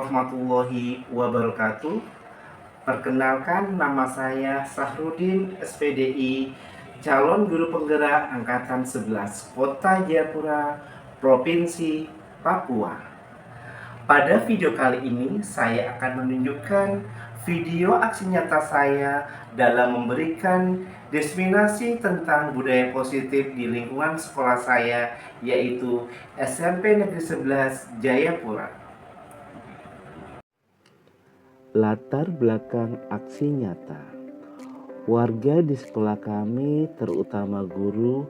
warahmatullahi wabarakatuh. Perkenalkan, nama saya Sahrudin SPDI, calon guru penggerak angkatan 11 Kota Jayapura, Provinsi Papua. Pada video kali ini saya akan menunjukkan video aksi nyata saya dalam memberikan diseminasi tentang budaya positif di lingkungan sekolah saya, yaitu SMP Negeri 11 Jayapura. Latar belakang aksi nyata. Warga di sekolah kami, terutama guru,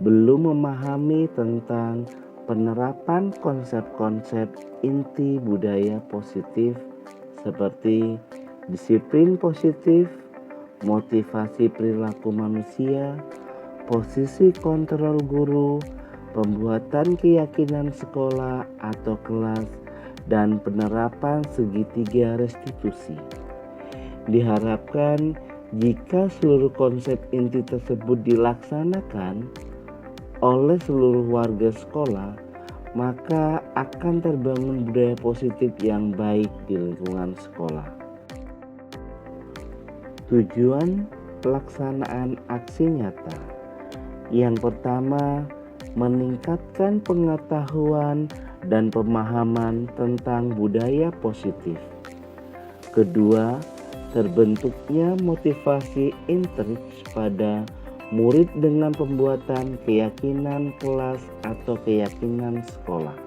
belum memahami tentang penerapan konsep-konsep inti budaya positif seperti disiplin positif, motivasi perilaku manusia, posisi kontrol guru, pembuatan keyakinan sekolah atau kelas, dan penerapan segitiga restitusi. Diharapkan jika seluruh konsep inti tersebut dilaksanakan oleh seluruh warga sekolah, maka akan terbangun budaya positif yang baik di lingkungan sekolah. Tujuan pelaksanaan aksi nyata. Yang pertama, meningkatkan pengetahuan dan pemahaman tentang budaya positif. Kedua, terbentuknya motivasi intrik pada murid dengan pembuatan keyakinan kelas atau keyakinan sekolah.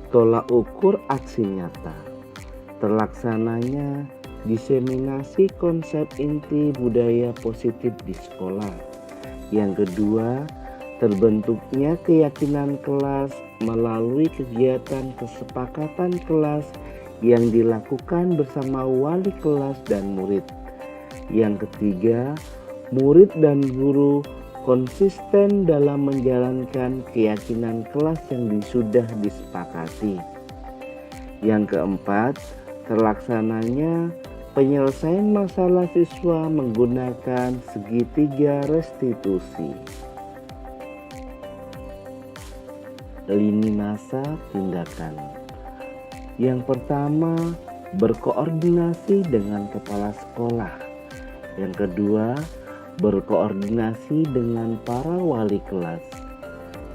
Tolak ukur aksi nyata. Terlaksananya diseminasi konsep inti budaya positif di sekolah. Yang kedua, terbentuknya keyakinan kelas melalui kegiatan kesepakatan kelas yang dilakukan bersama wali kelas dan murid. Yang ketiga, murid dan guru konsisten dalam menjalankan keyakinan kelas yang sudah disepakati. Yang keempat, terlaksananya penyelesaian masalah siswa menggunakan segitiga restitusi. Lini masa tindakan. Yang pertama, berkoordinasi dengan kepala sekolah. Yang kedua, berkoordinasi dengan para wali kelas.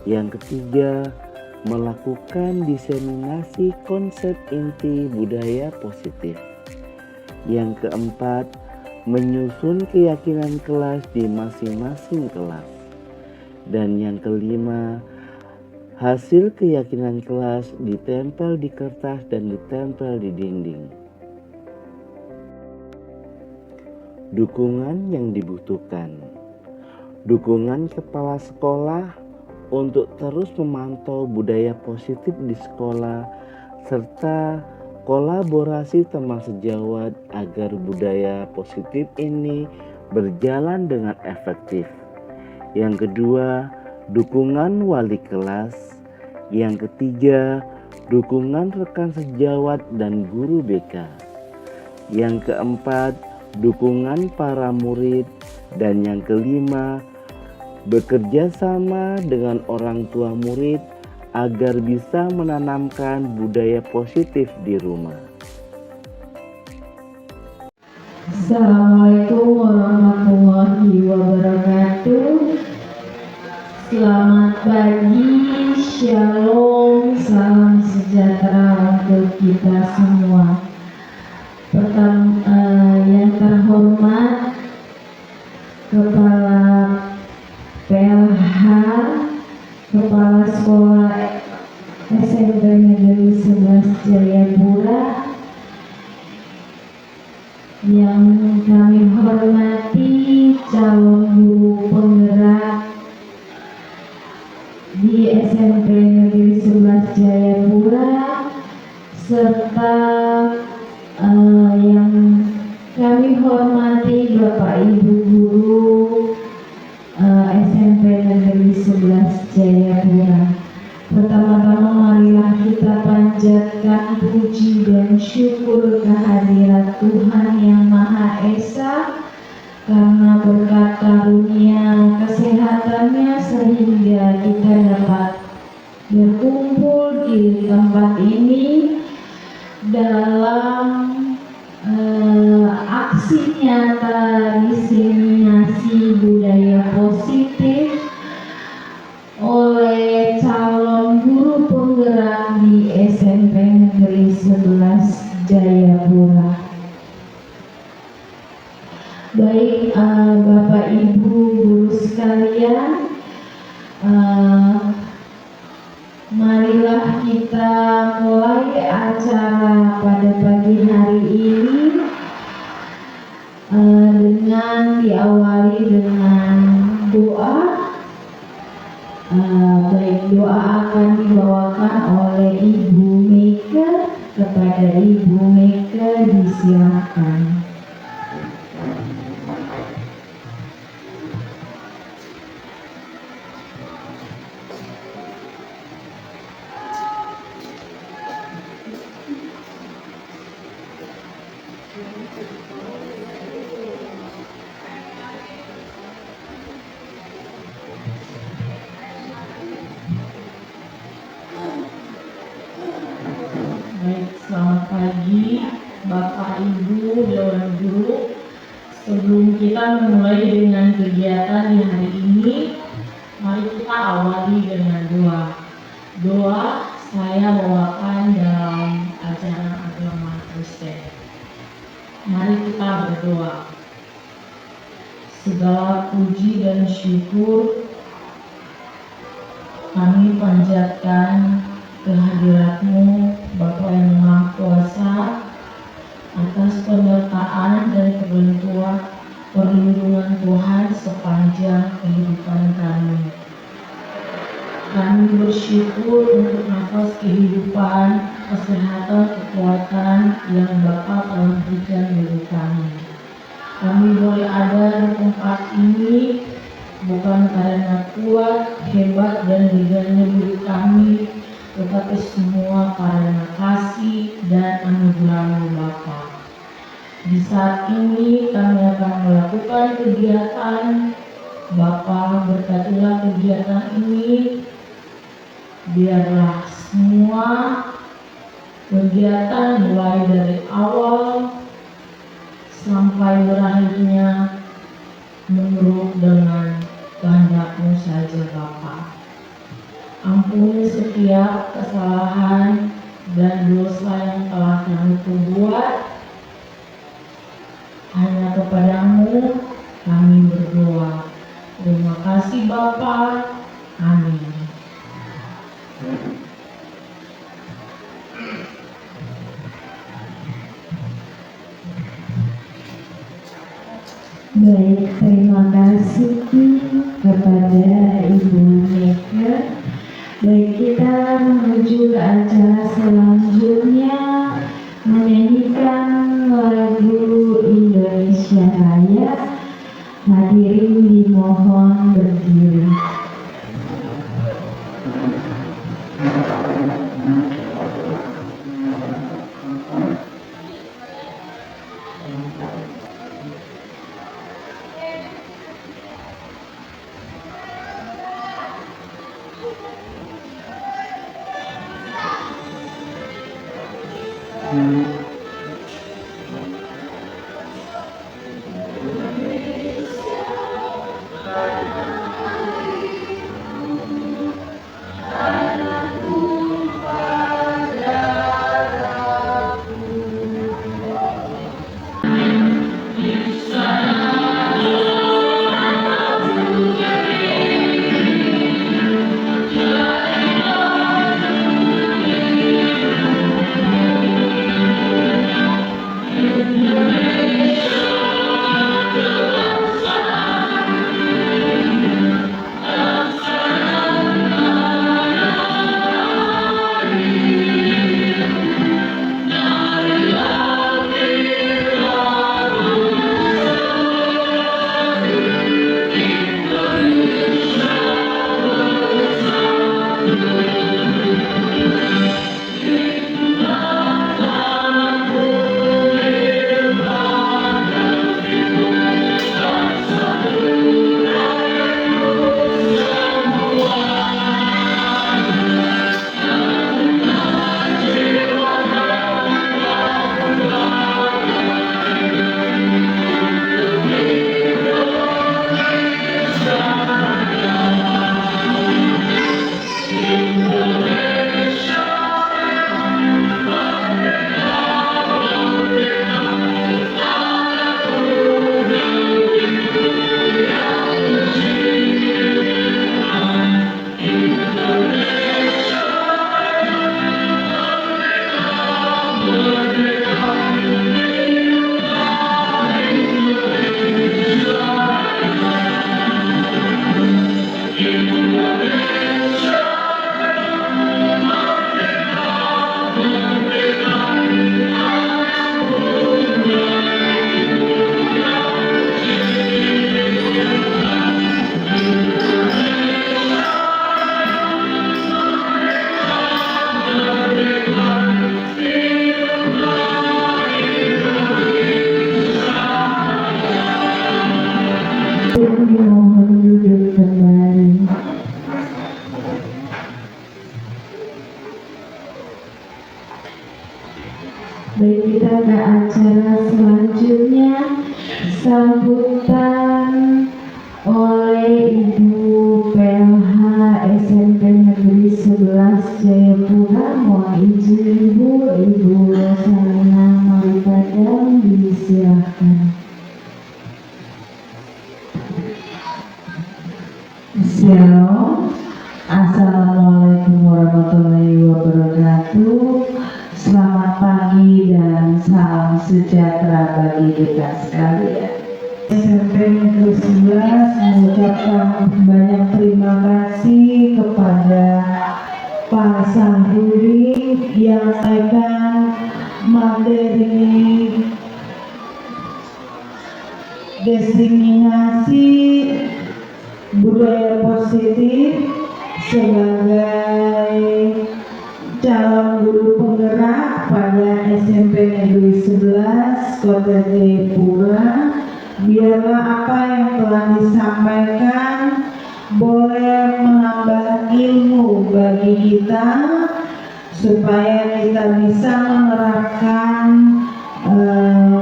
Yang ketiga, melakukan diseminasi konsep inti budaya positif. Yang keempat, menyusun keyakinan kelas di masing-masing kelas. Dan yang kelima, hasil keyakinan kelas ditempel di kertas dan ditempel di dinding. Dukungan yang dibutuhkan. Dukungan kepala sekolah untuk terus memantau budaya positif di sekolah serta kolaborasi teman sejawat agar budaya positif ini berjalan dengan efektif. Yang kedua, dukungan wali kelas. Yang ketiga, dukungan rekan sejawat dan guru BK. Yang keempat, dukungan para murid. Dan yang kelima, bekerja sama dengan orang tua murid agar bisa menanamkan budaya positif di rumah. Assalamualaikum warahmatullahi wabarakatuh. Selamat pagi, shalom, salam sejahtera untuk kita semua. Yang terhormat Kepala PLH, Kepala Sekolah SMP Negeri 11 Jayapura, yang kami hormati calon guru penggerak di SMP Negeri 11 Jayapura, serta yang kami hormati Bapak Ibu guru SMP Negeri 11 Jayapura. Pertama-tama marilah kita panjatkan puji dan syukur kehadirat Tuhan Yang Maha Esa karena berkat karunia kesehatannya sehingga kita dapat berkumpul di tempat ini aksi nyata diseminasi budaya positif oleh calon guru penggerak di SMP Negeri 11 Jayapura. Baik Bapak Ibu guru sekalian, marilah kita mulai acara pada pagi hari ini dengan diawali dengan doa. Baik, doa akan dibawakan oleh Ibu Mega. Kepada Ibu Mega disilakan. Baik, selamat pagi Bapak Ibu Dewan Guru. Sebelum kita memulai dengan kegiatan di hari ini, mari kita awali dengan doa. Doa saya bawakan dalam ajaran agama Kristen. Mari kita berdoa. Segala puji dan syukur kami panjatkan kehadirat-Mu, Bapa yang Maha Kuasa, atas penyertaan dan perlindungan Tuhan sepanjang kehidupan kami. Kami bersyukur untuk nafas kehidupan, kesehatan, kekuatan yang Bapa telah berikan bagi kami. Kami boleh ada di tempat ini bukan karena kuat, hebat, dan gagahnya diri kami, tetapi semua karena kasih dan anugerah-Mu Bapa. Di saat ini kami akan melakukan kegiatan. Bapa, berkatilah kegiatan ini. Biarlah semua kegiatan mulai dari awal sampai berakhirnya menurut dengan kehendak-Mu saja Bapa. Ampuni setiap kesalahan dan dosa yang telah kami perbuat. Hanya kepada-Mu kami berdoa. Terima kasih Bapa. Amin. Baik, terima kasih kepada Ibu Mega. Baik, kita menuju ke acara selanjutnya, menyanyikan lagu Indonesia Raya. Hadirin dimohon berdiri. sambutan oleh Ibu PLH SMP Negeri 11 Jayapura. Mohon izin Ibu Rosalina Maripadang, disilakan. Shalom. Assalamualaikum warahmatullahi wabarakatuh. Selamat pagi dan salam sejahtera bagi kita sekalian. SMP Negeri 11 mengucapkan banyak terima kasih kepada Pak Sahrudin yang akan materi diseminasi budaya positif sebagai calon guru penggerak pada SMP Negeri 11 Kota Jayapura. Biarlah apa yang telah disampaikan boleh menambah ilmu bagi kita supaya kita bisa menerapkan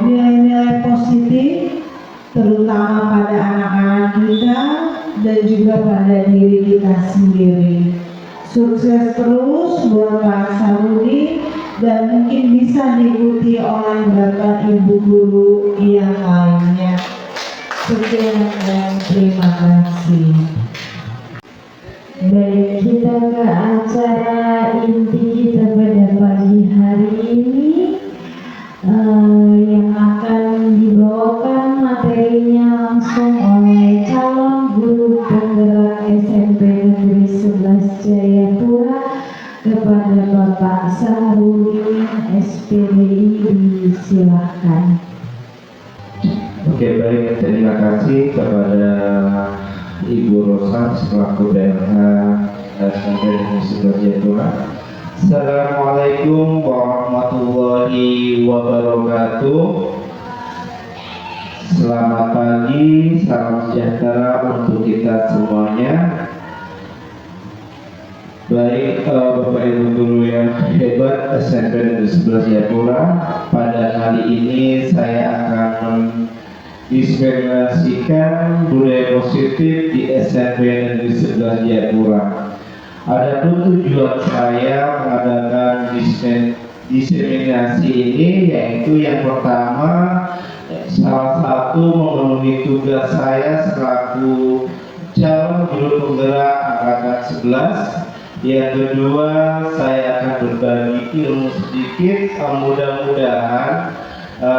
nilai-nilai positif terutama pada anak-anak kita dan juga pada diri kita sendiri. Sukses terus buat Pak Sarudi dan mungkin bisa diikuti oleh Bapak Ibu guru yang lainnya. Sekian dan terima kasih. Baik, kita ke acara inti kita pada pagi hari ini yang akan dibawakan materinya langsung oleh calon guru penggerak SMP Negeri 11 Jayapura kepada Bapak Sahrudin SPDI, disilakan. Oke, baik, terima kasih kepada Ibu Rosa selaku DLH SMP Negeri 11 Jayapura. Assalamualaikum warahmatullahi wabarakatuh. Selamat pagi, salam sejahtera untuk kita semuanya. Baik, Bapak Ibu guru yang hebat SMP Negeri 11 Jayapura, pada hari ini saya akan diseminasikan budaya positif di SMP Negeri 11 Jayapura. Adapun tujuan saya mengadakan diseminasi ini yaitu yang pertama, salah satu memenuhi tugas saya selaku calon guru penggerak angkatan 11. Yang kedua, saya akan berbagi ilmu sedikit, mudah-mudahan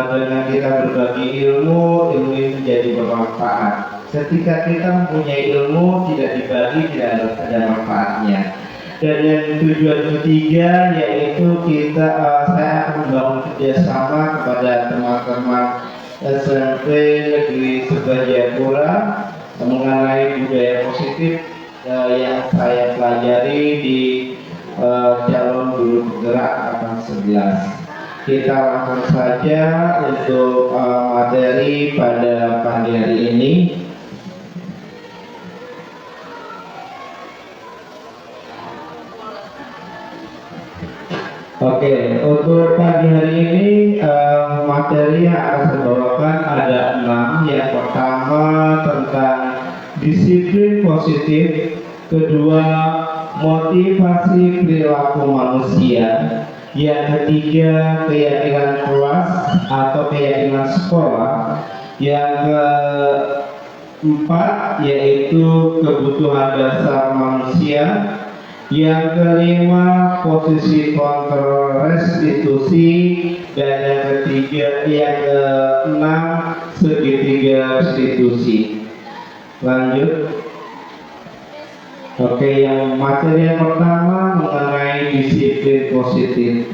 dengan kita berbagi ilmu ini menjadi bermanfaat. Ketika kita mempunyai ilmu tidak dibagi tidak ada manfaatnya. Dan yang tujuan ketiga yaitu saya akan membangun kerjasama kepada teman-teman SMP Negeri 11 Jayapura mengenai budaya positif yang saya pelajari di calon guru penggerak angkatan 11. Kita langsung saja untuk materi pada pagi hari ini. Oke, untuk pagi hari ini materi yang akan saya bawakan ada 6. Yang pertama tentang disiplin positif, kedua motivasi perilaku manusia, yang ketiga keyakinan kelas atau keyakinan sekolah, yang keempat yaitu kebutuhan dasar manusia, yang kelima posisi kontrol restitusi, dan yang keenam segitiga restitusi. Lanjut. Oke, yang materi yang pertama mengenai disiplin positif.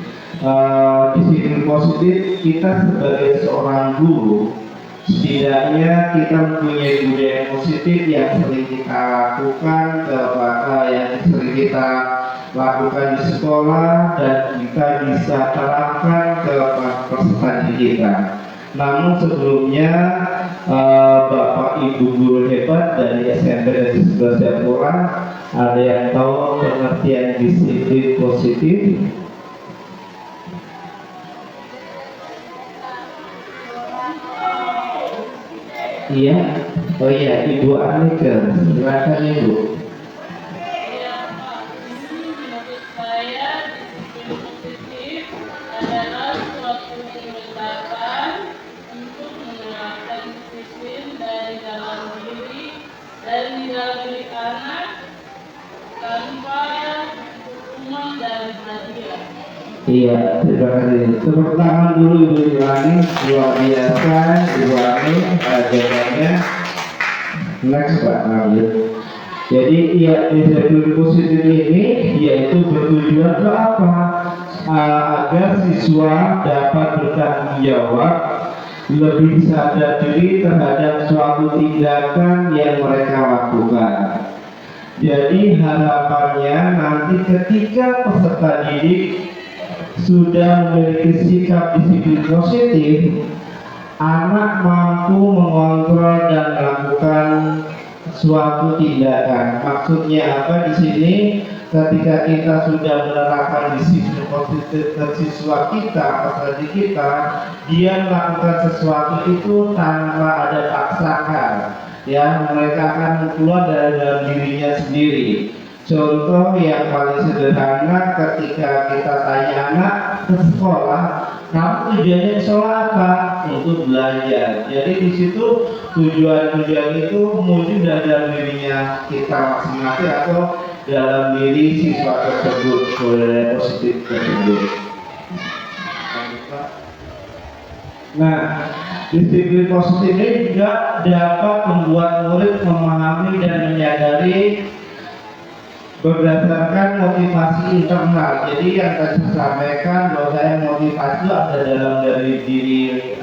Disiplin positif, kita sebagai seorang guru setidaknya kita mempunyai budaya positif yang sering kita lakukan di sekolah dan kita bisa terapkan ke peserta didik kita. Namun sebelumnya Bapak Ibu guru hebat dari SMP Negeri 11 Jayapura, ada yang tahu pengertian disiplin positif? Iya. Oh iya, Ibu Anike, silakan Ibu. Ya Pak, ini menurut saya disiplin positif adalah suatu pendekatan untuk menerapkan disiplin dari dalam diri dan di dalam diri anak tanpa hukuman dan hadiah. Iya, terima kasih. Tepuk tangan dulu Ibu Irani, luar biasa Ibu Ani jawabannya. Next Pak Nabil. Jadi ya disiplin positif ini yaitu bertujuan untuk apa? Agar siswa dapat bertanggung jawab, lebih sadar diri terhadap suatu tindakan yang mereka lakukan. Jadi harapannya nanti ketika peserta didik sudah memiliki sikap disiplin positif, anak mampu mengontrol dan melakukan suatu tindakan. Maksudnya apa di sini? Ketika kita sudah menerapkan disiplin positif ke siswa kita, peserta didik kita, dia melakukan sesuatu itu tanpa ada paksaan. Ya, mereka akan keluar dari dalam dirinya sendiri. Contoh yang paling sederhana ketika kita tanya anak ke sekolah, kamu tujuannya ke sekolah apa? Untuk belajar. Jadi di situ tujuan-tujuan itu muncul dari dalam dirinya kita masing-masing atau dalam diri siswa tersebut, nilai positif tersebut. Nah, disiplin positif ini juga dapat membuat murid memahami dan menyadari berdasarkan motivasi internal. Jadi yang tadi saya sampaikan bahwa saya motivasi itu ada dalam dari diri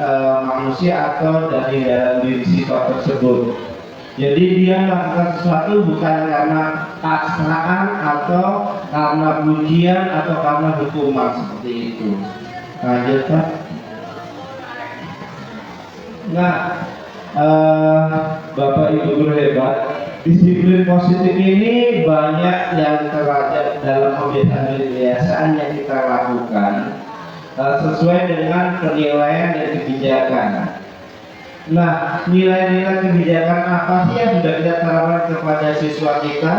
manusia atau dari dalam diri siswa tersebut. Jadi dia melakukan sesuatu bukan karena paksaan atau karena pujian atau karena hukuman seperti itu. Lanjut Pak. Nah, Bapak Ibu guru hebat, disiplin positif ini banyak yang terwajib dalam kebiasaan-kebiasaan yang kita lakukan sesuai dengan penilaian dan kebijakan. Nah, nilai-nilai kebijakan apa sih yang sudah kita terapkan kepada siswa kita?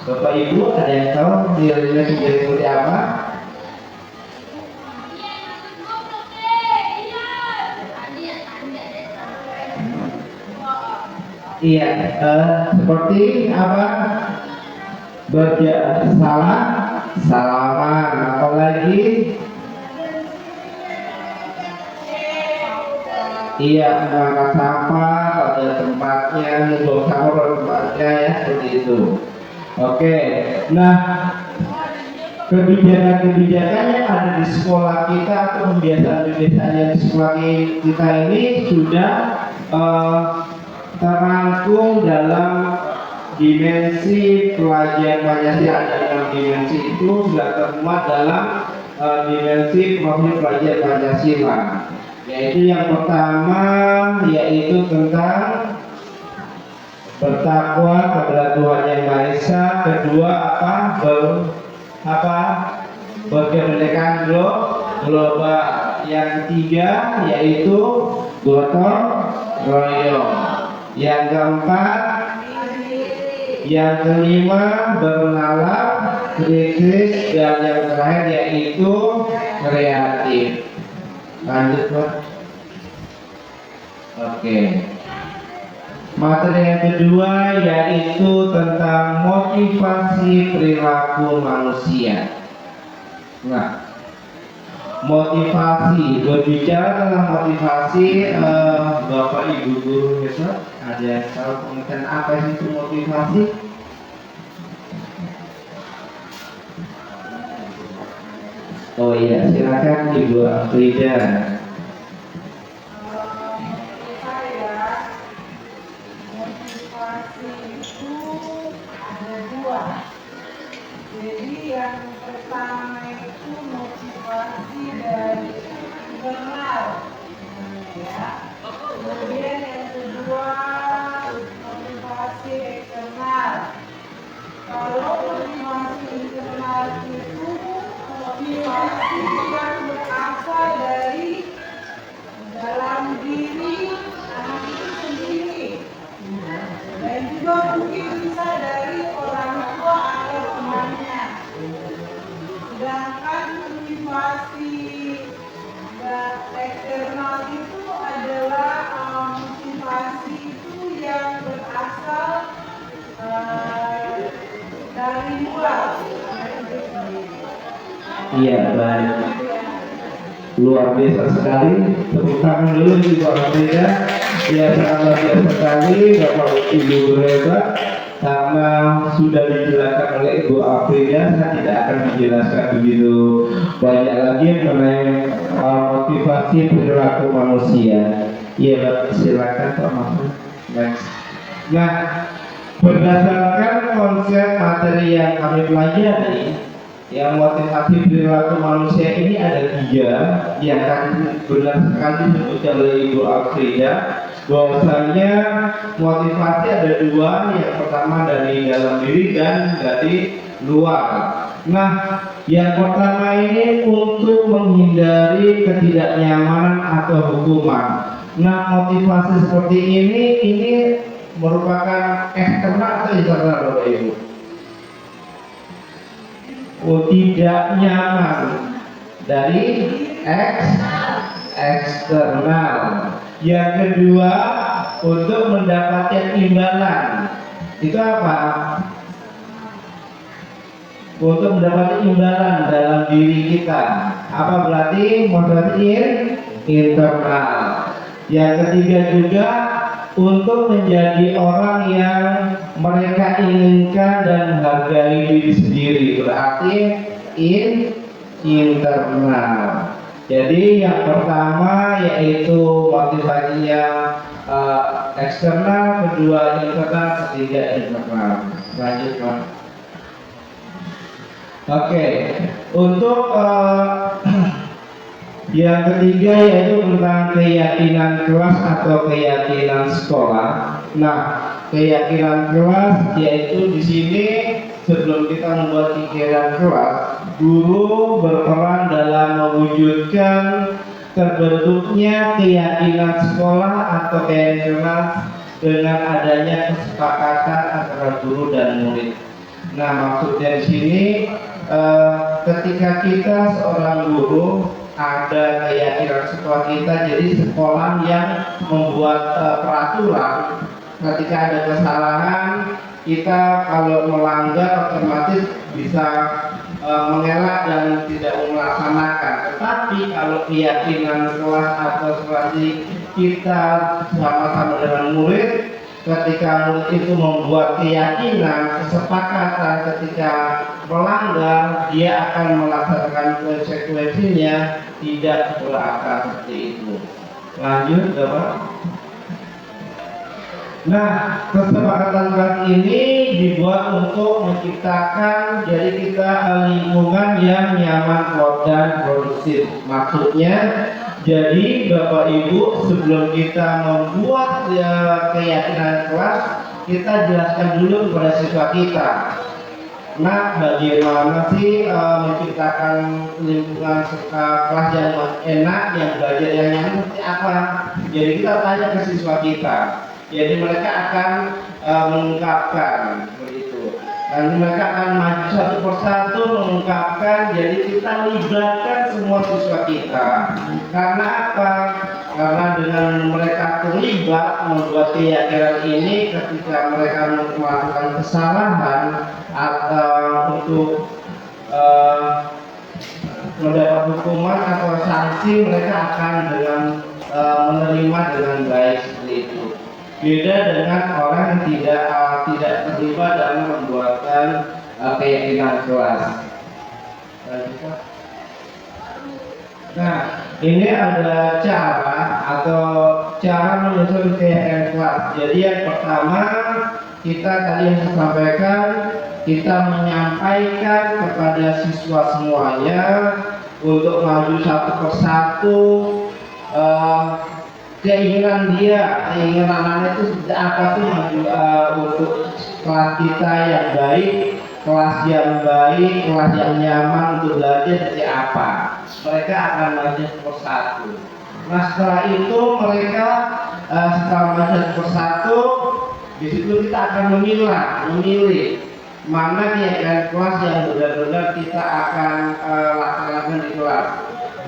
Bapak Ibu ada yang tahu nilai-nilai kebijakan seperti apa? Iya, seperti apa? Salaman, apalagi? Iya, mengangkat sampah pada tempatnya, membuang sampah pada tempatnya ya, seperti itu. Oke, nah kebijakan-kebijakan yang ada di sekolah kita atau kebiasaan-kebiasaan yang di sekolah kita ini sudah terangkum dalam dimensi pelajaran Pancasila. Dalam dimensi itu sudah termuat dalam dimensi profil pelajaran Pancasila, yaitu yang pertama yaitu tentang bertakwa kepada Tuhan Yang Maha Esa. Kedua berkemerdekaan global. Yang ketiga yaitu gotong royong. Yang keempat, yang kelima bernalar kritis, dan yang terakhir yaitu kreatif. Lanjut Pak. Oke. Materi yang kedua yaitu tentang motivasi perilaku manusia. Nah, motivasi, berbicara tentang motivasi, Bapak Ibu guru besok ada yang tahu pengertian apa sih itu motivasi? Oh iya, silakan Ibu Afrida. Motivasi itu ada dua. Jadi yang pertama itu motivasi dari internal, ya. Kemudian yang kedua motivasi eksternal. Kalau motivasi internal itu motivasi yang berasal dari dalam diri anak itu Iya, baik. Luar biasa sekali. Tepuk tangan dulu Ibu Afrida. Ya, sangat luar biasa sekali Bapak Ibu guru hebat. Karena sudah dijelaskan oleh Ibu Afrida, saya tidak akan menjelaskan begitu banyak lagi mengenai motivasi perilaku manusia. Iya, silakan Pak Mahfud. Next. Nah, berdasarkan konsep materi yang kami pelajari, yang motivasi perilaku manusia ini ada 3 yang tadi benar sekali disebutkan oleh Ibu Afrida, bahwasanya motivasi ada 2, yang pertama dari dalam diri dan dari luar. Nah, yang pertama ini untuk menghindari ketidaknyamanan atau hukuman. Nah, motivasi seperti ini merupakan eksternal atau internal Bapak Ibu? Tidak nyaman dari eksternal. Yang kedua, untuk mendapatkan imbalan. Itu apa? Untuk mendapatkan imbalan dalam diri kita. Apa berarti motivasi internal? Yang ketiga juga untuk menjadi orang yang mereka inginkan dan menghargai diri sendiri, berarti internal. Jadi yang pertama yaitu motivasinya eksternal, kedua internal, ketiga internal. Lanjut Pak. Oke, untuk yang ketiga yaitu tentang keyakinan kelas atau keyakinan sekolah. Nah, keyakinan kelas yaitu di sini sebelum kita membuat pikiran kelas, guru berperan dalam mewujudkan terbentuknya keyakinan sekolah atau keyakinan kelas dengan adanya kesepakatan antara guru dan murid. Nah, maksudnya di sini ketika kita seorang guru ada keyakinan sekolah kita, jadi sekolah yang membuat peraturan. Ketika ada kesalahan, kita kalau melanggar otomatis bisa mengelak dan tidak melaksanakan. Tetapi kalau keyakinan kelas atau seperti kita sama-sama dengan murid, ketika murid itu membuat keyakinan, kesepakatan, ketika melanggar, dia akan melaksanakan konsekuensinya, tidak berakal seperti itu. Lanjut, Bapak. Nah, kesepakatan kelas ini dibuat untuk menciptakan jadi kita lingkungan yang nyaman dan kondusif. Maksudnya, jadi Bapak Ibu sebelum kita membuat keyakinan kelas, kita jelaskan dulu kepada siswa kita. Nah, bagaimana sih menciptakan lingkungan kelas yang enak, yang belajar yang nyaman seperti apa? Jadi kita tanya ke siswa kita. Jadi mereka akan mengungkapkan begitu. Dan mereka akan maju satu persatu mengungkapkan. Jadi kita libatkan semua siswa kita. Karena apa? Karena dengan mereka terlibat membuat keyakinan ini, ketika mereka melakukan kesalahan atau untuk mendapat hukuman atau sanksi, mereka akan dengan menerima dengan baik seperti itu. Beda dengan orang yang tidak terlibat dalam pembuatan keyakinan kelas. Nah, ini ada cara menyusun keyakinan kelas. Jadi yang pertama, kita tadi yang saya sampaikan, kita menyampaikan kepada siswa semuanya untuk maju satu persatu keinginan anak itu seperti apa tuh untuk kelas kita yang baik, kelas yang nyaman untuk belajar seperti apa. Mereka akan belajar persatu. Nah, setelah itu mereka setelah belajar persatu, di situ kita akan memilih mana keyakinan kelas yang benar-benar kita akan laksanakan di kelas.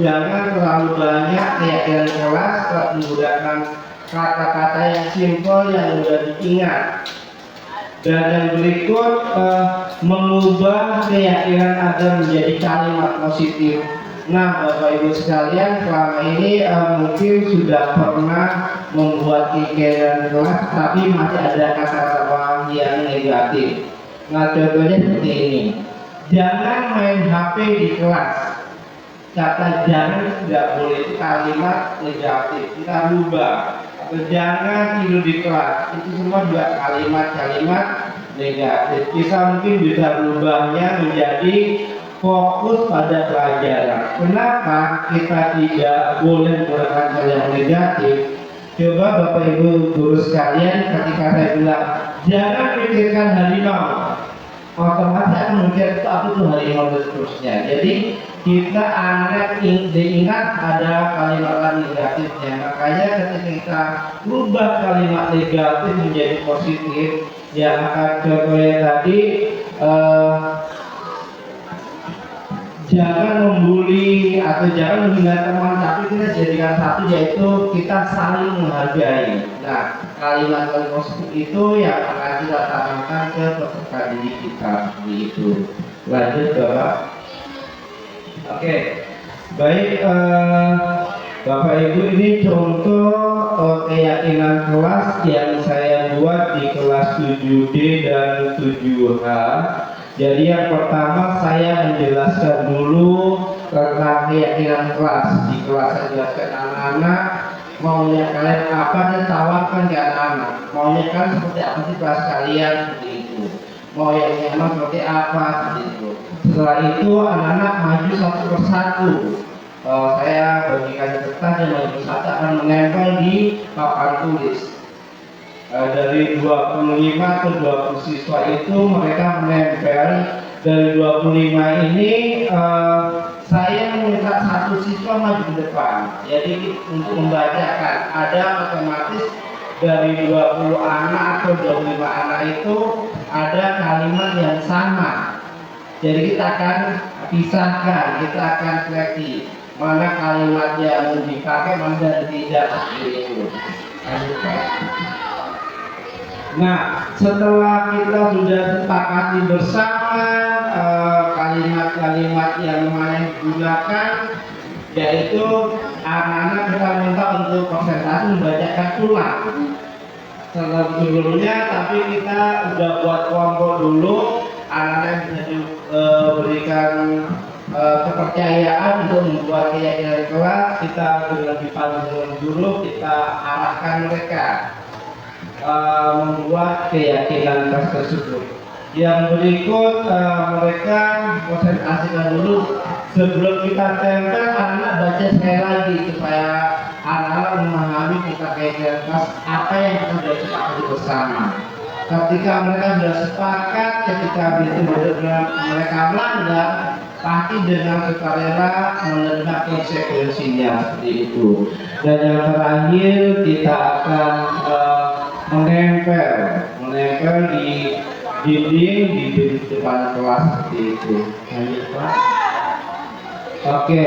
Jangan terlalu banyak keyakinan kelas, menggunakan kata-kata yang simpel yang mudah diingat. Dan yang berikut mengubah keyakinan Anda menjadi kalimat positif. Nah, Bapak Ibu sekalian, selama ini mungkin sudah pernah membuat keyakinan kelas, tapi masih ada kata-kata yang negatif. Nah, contohnya seperti ini. Jangan main HP di kelas. Kata jangan tidak boleh itu kalimat negatif. Kita rubah. Jangan tidur di kelas, itu semua juga kalimat-kalimat negatif. Kita mungkin bisa berubahnya menjadi fokus pada pelajaran. Kenapa kita tidak boleh menggunakan hal yang negatif? Coba Bapak Ibu guru sekalian, ketika saya bilang jangan pikirkan harimau, otomatis akan memikir itu apa itu harimau dan seterusnya. Jadi kita anak diingat ada kalimat negatifnya. Makanya ketika kita ubah kalimat negatif menjadi positif, yang akan contohnya tadi jangan membuli atau jangan menghina teman, tapi kita jadikan satu, yaitu kita saling menghargai. Nah, kalimat positif itu yang akan kita tanamkan ke peserta didik kita. Begitu. Lanjut Bapak. Oke, baik Bapak Ibu, ini contoh keyakinan kelas yang saya buat di kelas 7D dan 7H. Jadi yang pertama saya menjelaskan dulu tentang keyakinan kelas. Di kelas saya jelaskan anak-anak maunya kalian apa dan tawarkan ke anak-anak. Maunya kalian seperti apa sih kelas kalian, seperti itu. Mau yang nyaman seperti apa, seperti itu. Setelah itu anak-anak maju satu persatu. Saya bagikan kertas dan maju persatu akan menempel di papan tulis. Dari 25 ke 20 siswa itu mereka menempel. Dari 25 ini saya meminta satu siswa maju ke depan. Jadi untuk membacakan, ada otomatis dari 20 anak atau 25 anak itu ada kalimat yang sama. Jadi kita akan pisahkan, kita akan seleksi mana kalimat yang dipakai, mana yang tidak. Itu. Nah, setelah kita sudah sepakati bersama kalimat-kalimat yang mana digunakan, yaitu anak-anak kita minta untuk konsentrasi membacakan ulang. Sebelumnya, tapi kita sudah buat kelompok dulu, anak-anak bisa diberikan kepercayaan untuk membuat keyakinan kelas. Kita dengan dipandu dulu, kita arahkan mereka membuat keyakinan tersebut. Yang berikut mereka konsentrasikan dulu sebelum kita tempel, anak baca sekali lagi supaya anak-anak memahami kita keyakinan apa yang kita sudah sepakati bersama. Ketika mereka sudah sepakat, ketika benar-benar mereka melanggar, pasti dengan sukarela menerima konsekuensinya, seperti itu. Dan yang terakhir kita akan menempel di dinding di depan kelas, seperti itu. Oke,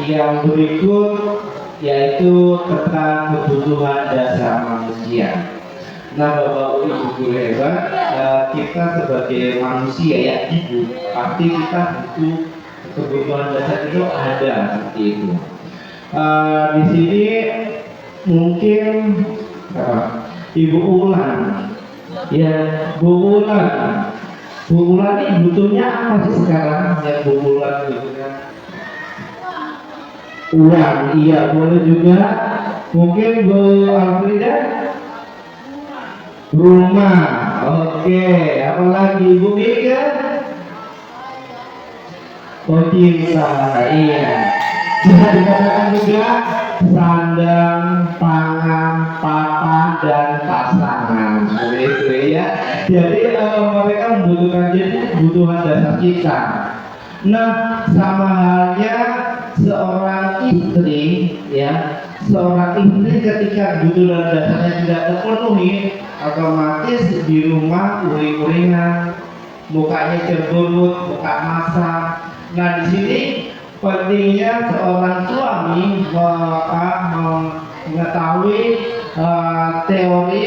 yang berikut yaitu tentang kebutuhan dasar manusia. Nah, Bapak Ibu guru hebat, kita sebagai manusia ya hidup, pasti kita butuh kebutuhan dasar itu ada, seperti itu. Di sini mungkin Ibu Ulan, ya Bu Ulan ini butuhnya apa sih sekarang yang Bu Ulan butuhnya? Uang, iya boleh juga. Mungkin Bu Alfrida? Rumah, oke. Apalagi Bu Mika? Oh cinta, iya. Bisa dikatakan juga sandang, pangan, papan, dan pasangan, begitu ya. Jadi mereka membutuhkan kebutuhan dasar kita. Nah, sama halnya seorang istri, ya, seorang istri ketika kebutuhan dasarnya tidak terpenuhi, otomatis di rumah uring-uringan, mukanya cemberut, muka masam. Nah, di sini pentingnya seorang suami mengetahui teori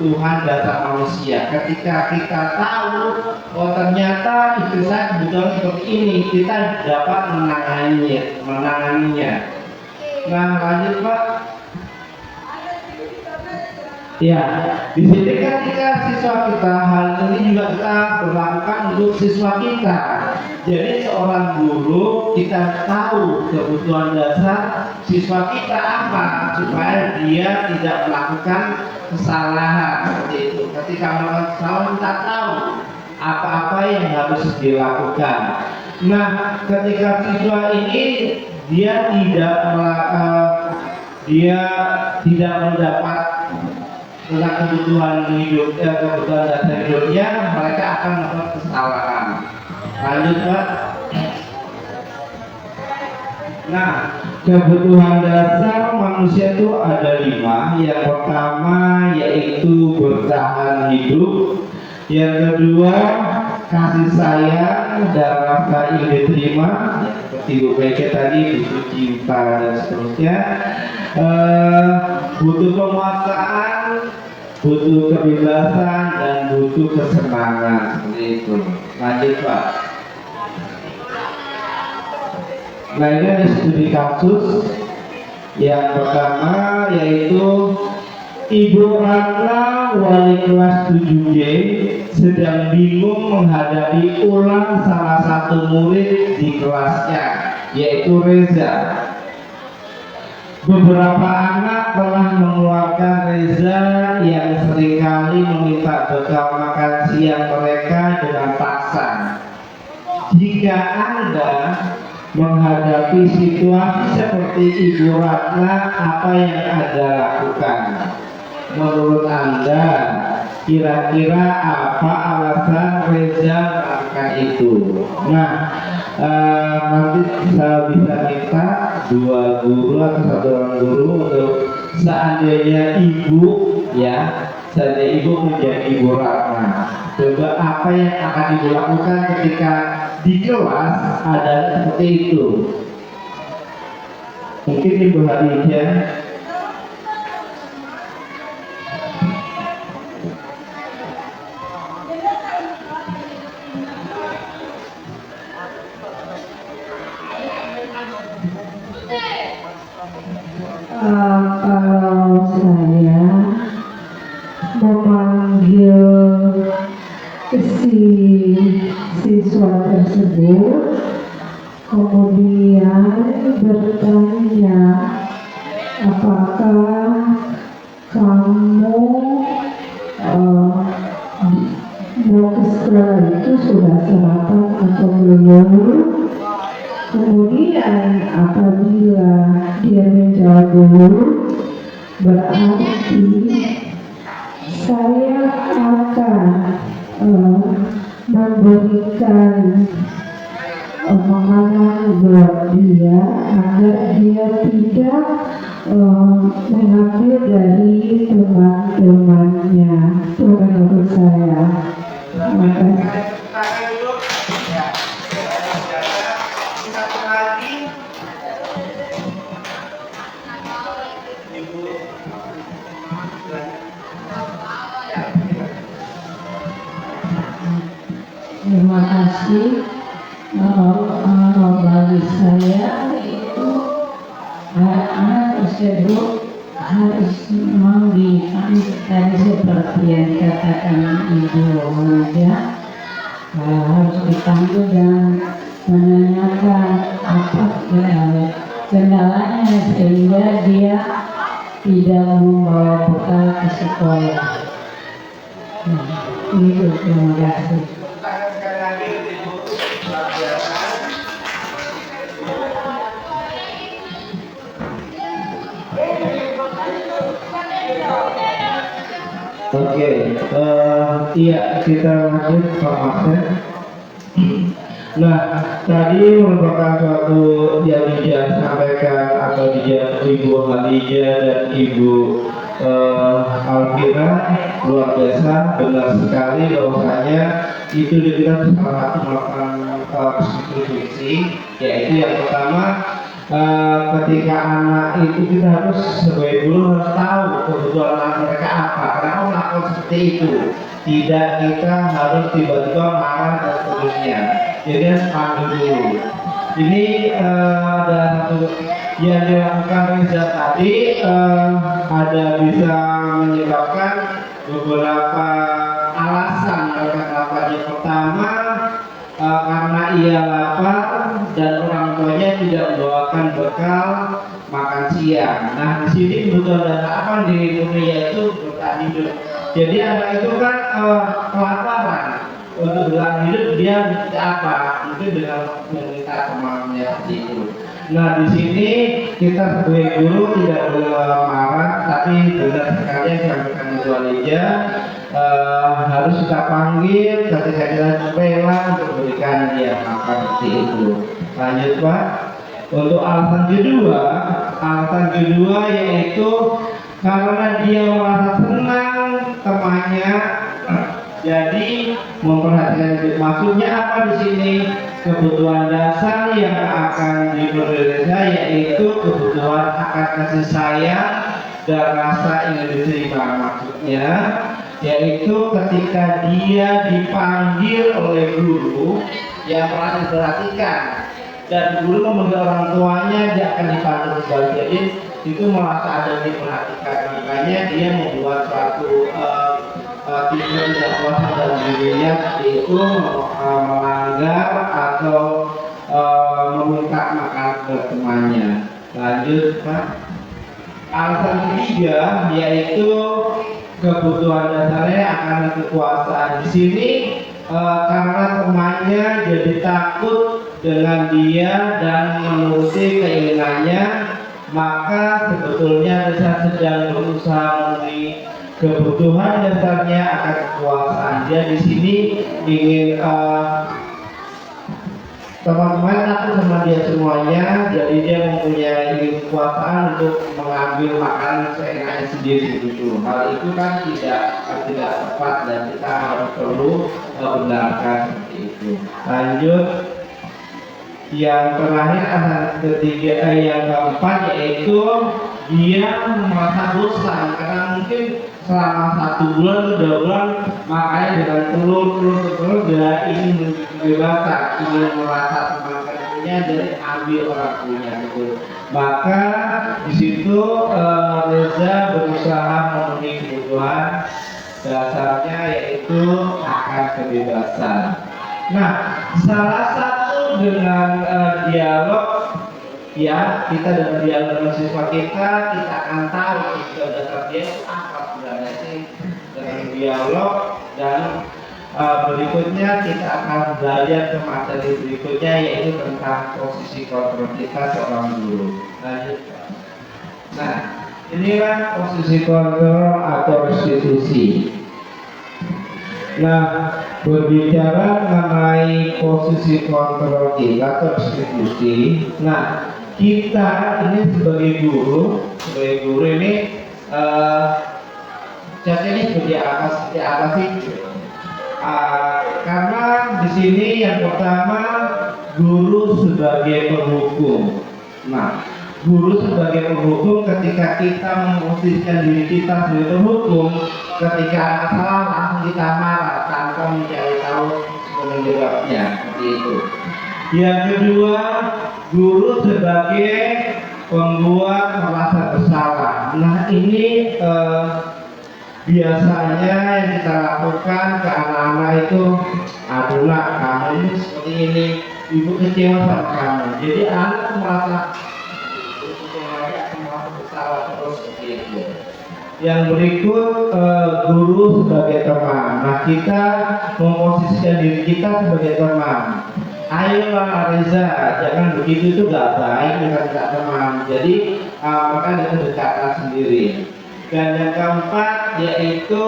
kebutuhan dasar manusia. Ketika kita tahu, oh ternyata istri saya kebutuhan seperti ini, kita dapat menanganinya. Nah, lanjut Pak. Ya, di sini ketika siswa kita, hal ini juga kita berlakukan untuk siswa kita. Jadi seorang guru kita tahu kebutuhan dasar siswa kita apa supaya dia tidak melakukan kesalahan seperti itu. Ketika melakukan kesalahan kita tahu apa-apa yang harus dilakukan. Nah, ketika siswa ini dia tidak mendapat tentang kebutuhan hidup, kebutuhan dasar hidupnya, mereka akan melakukan kesalahan. Lanjut Pak. Nah, kebutuhan dasar manusia itu ada 5. Yang pertama yaitu bertahan hidup. Yang kedua kasih sayang dan rasa ingin diterima, seperti Bu Beke tadi, butuh cinta dan seterusnya. Butuh penguasaan, butuh kebebasan, dan butuh kesenangan, seperti itu. Lanjut Pak. Nah, ini ada studi kasus. Yang pertama yaitu Ibu Ratna, wali kelas 7J, sedang bingung menghadapi ulang salah satu murid di kelasnya, yaitu Reza. Beberapa anak telah mengeluarkan Reza yang seringkali meminta bekal makan siang mereka dengan paksa. Jika Anda menghadapi situasi seperti Ibu Ratna, apa yang Anda lakukan? Menurut Anda, kira-kira apa alasan Reza melakukan itu? Nah, nanti saya bisa minta 2 guru atau 1 orang guru untuk seandainya ibu menjadi Ibu Ratna, coba apa yang akan ibu lakukan ketika di kelas ada seperti itu? Mungkin Ibu Hadijah. Kalau saya memanggil si siswa tersebut, kemudian bertanya, apakah kamu mau ke sekolah itu sudah sarapan atau belum? Kemudian apabila dia menjawab belum, berarti saya akan memberikan makanan buat dia agar dia tidak mengambil dari teman-temannya. Itu menurut saya. Terima kasih. Satu lagi. Terima kasih. Bagi saya itu anak tersebut harus memang tadi seperti yang dikatakan Ibu Muda, harus dipanggil dan menanyakan apa kendalanya sehingga dia tidak membawa bekal ke sekolah. Itu terima kasih. Oke, iya kita lanjut Pak Marsen. Nah, tadi merupakan suatu yang disampaikan atau Ibu Hadijah dan Ibu Alvira, luar biasa, benar sekali bahwasanya itu kita salah satu melakukan diskusi, yaitu yang pertama ketika anak itu kita harus sebagai guru harus tahu kebutuhan anak mereka apa, kenapa melakukan seperti itu. Tidak, kita harus tiba-tiba marah dan seterusnya. Jadi harus panggil dulu. Ini ada satu yang dilakukan Reza tadi, ada bisa menyebabkan beberapa alasan mereka melakukan. Yang pertama, karena ia lapar dan orang tuanya tidak membawakan bekal makan siang. Nah, di sini kebutuhan dasar apa di dunia itu bertahan hidup. Jadi anak itu kan kelaparan, untuk bertahan hidup dia apa? Mungkin dengan meminta kemauannya seperti itu. Nah, di sini kita sebagai guru tidak boleh marah, tapi benar sekali yang disampaikan Ibu Alija, harus kita panggil ketika kita rela untuk berikan dia makan seperti itu. Lanjut Pak. Untuk alasan kedua yaitu karena dia merasa senang temannya, jadi memperhatikan hidup. Maksudnya apa di sini? Kebutuhan dasar yang akan diberi yaitu kebutuhan akan kasih sayang dan rasa ingin diterima. Maksudnya yaitu ketika dia dipanggil oleh guru yang merasa diperhatikan dan guru memanggil orang tuanya, dia akan dipanggil kembali. Jadi itu merasa ada diperhatikan, makanya dia membuat suatu tidak puas dalam dirinya, yaitu melanggar atau meminta makan ke temannya. Lanjut Pak. Alasan ketiga yaitu kebutuhan dasarnya akan kekuasaan. Di sini karena temannya jadi takut dengan dia dan menuruti keinginannya, maka sebetulnya dia sedang berusaha memenuhi kebutuhan dasarnya akan kekuasaan. Dia di sini ingin teman-teman takut sama dia semuanya, jadi dia mempunyai kekuasaan untuk mengambil makanan seenaknya sendiri begitu. Hal itu kan tidak tepat dan kita harus perlu benarkan seperti itu. Lanjut. Yang terakhir yang keempat yaitu dia merasa bosan karena mungkin selama 1 bulan atau 2 bulan makanya dengan telur dia ingin kebebasan, ingin merasa teman-temannya dari ambil orang tuanya gitu. Maka di situ Reza berusaha memenuhi kebutuhan dasarnya yaitu akan kebebasan. Nah, salah satu dengan dialog ya, kita dengan dialog dengan siswa kita akan tahu kebutuhan dasar dia itu apa sebenarnya sih dengan dialog. Dan berikutnya kita akan belajar ke materi berikutnya yaitu tentang posisi kontrol kita seorang guru. Lanjut. Nah, inilah posisi kontrol atau restitusi. Nah, berbicara mengenai posisi kontrol kita atau restitusi, nah kita ini sebagai guru ini ini seperti apa sih? Karena di sini yang pertama guru sebagai penghukum. Nah, guru sebagai penghukum ketika kita memposisikan diri kita sebagai penghukum, ketika ada salah langsung kita marah tanpa mencari tahu penyebabnya, seperti itu. Yang kedua, guru sebagai pembuat merasa bersalah. Nah, ini biasanya yang kita lakukan ke anak-anak itu, aduh nak, kamu ini seperti ini, ibu kecewa sama kamu. Jadi anak merasa bersalah terus seperti itu. Yang berikut guru sebagai teman. Nah, kita memposisikan diri kita sebagai teman. Ayolah Reza, jangan begitu, itu gak baik dengan teman. Jadi maka dengan pendekatan sendiri. Dan yang keempat yaitu